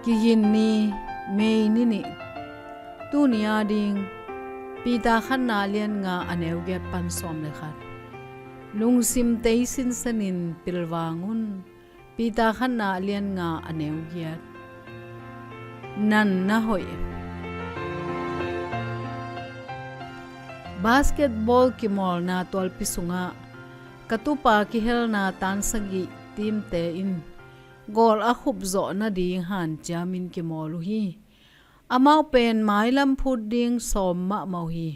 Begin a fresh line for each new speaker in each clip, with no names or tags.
KIGINNI meinini tunia ding pita khanna lian nga aneuge pansom le khat lungsim teisinsenin pilwangun pita khanna lian nga aneuge Nanna Hoih basketball kimol na tol pisunga katupa kihel na tansagi team te in gol a khup zo na ding han chamin kimolu hi amau pen mai lam phut ding som ma mau hi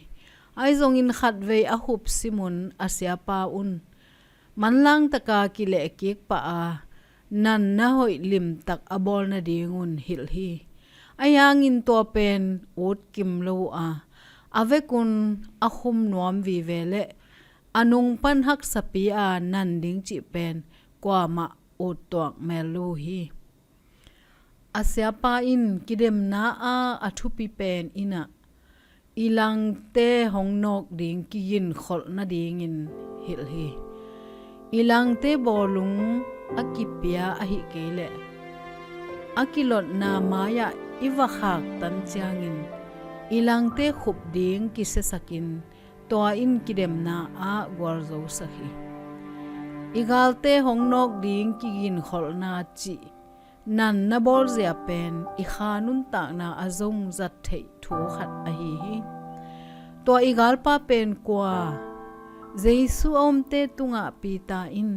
ai zong in khat ve a khup simun asia pa un manlang taka kile kik pa a Nanna Hoih lim tak abol na ding un hil hi ayang in to pen ut kim lo a avekun akhum nuam vi vele anung pan hak sapi a nan ding chi pen kwa ma ut tuak melu hi asia pa in kidem na a athupi pen ina ilang te hong nok ding kigin khol na ding in hil hi ilang te bolung akipia a hi kele akilot na maya iwa khak tan changin ilang te khup ding kise sakin toa in kidem na a gwar zo sahi igal te hong nok ding kigin khol na chi nan na bol zia pen I khanun ta na azong zat thei thu khat a hi to igal pa pen kwa Jesu om te tunga pita in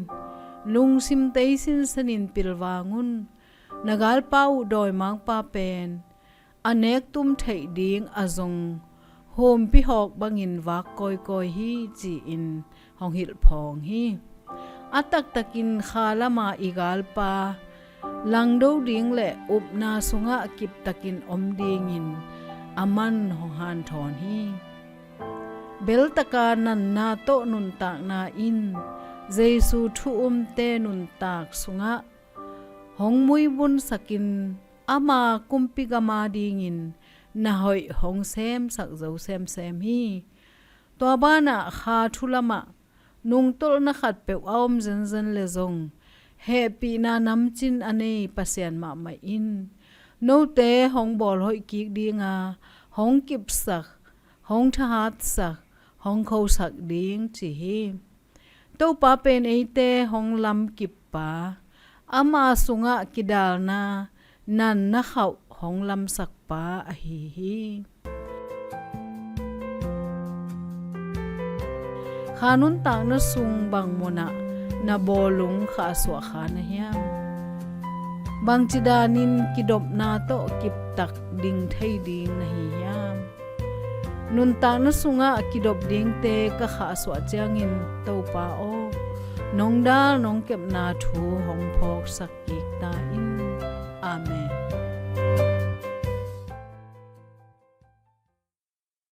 lungsim teisinsenin pilwangun nagal pau doi mang pa pen anek tum thei ding azong hom pi hok bangin wa koi koi hi chi in hong hil phong hi atak takin khalama igal pa langdo ding le upna sunga kip takin om ding in aman hong han thon hi bel taka nan na to nun tak na in Jesu thu te nun tak sunga hong mui bun sakin ama kumpi gama ding in na hoi hong sem sak zo sem hi to bana kha thulama nung tol na khat pe om zen le zong happy na namchin ane pasian ma mai in no te hong bol hoi ki dinga hong kip sak hong thahat sak hong khau sak ding chi hi to pa pen eite hong lam kip pa ama sunga kidal na nan na khau hong lam sak pa a hi khanun tang na sung bang mona na bolung kha swa khana hiam bang chidanin kidop na to kip tak ding thei ding na hi hiam nun tang na sunga kidop ding te ka kha swa changin to pa o nong dal nong kep na thu hong phok sak ik ta in amen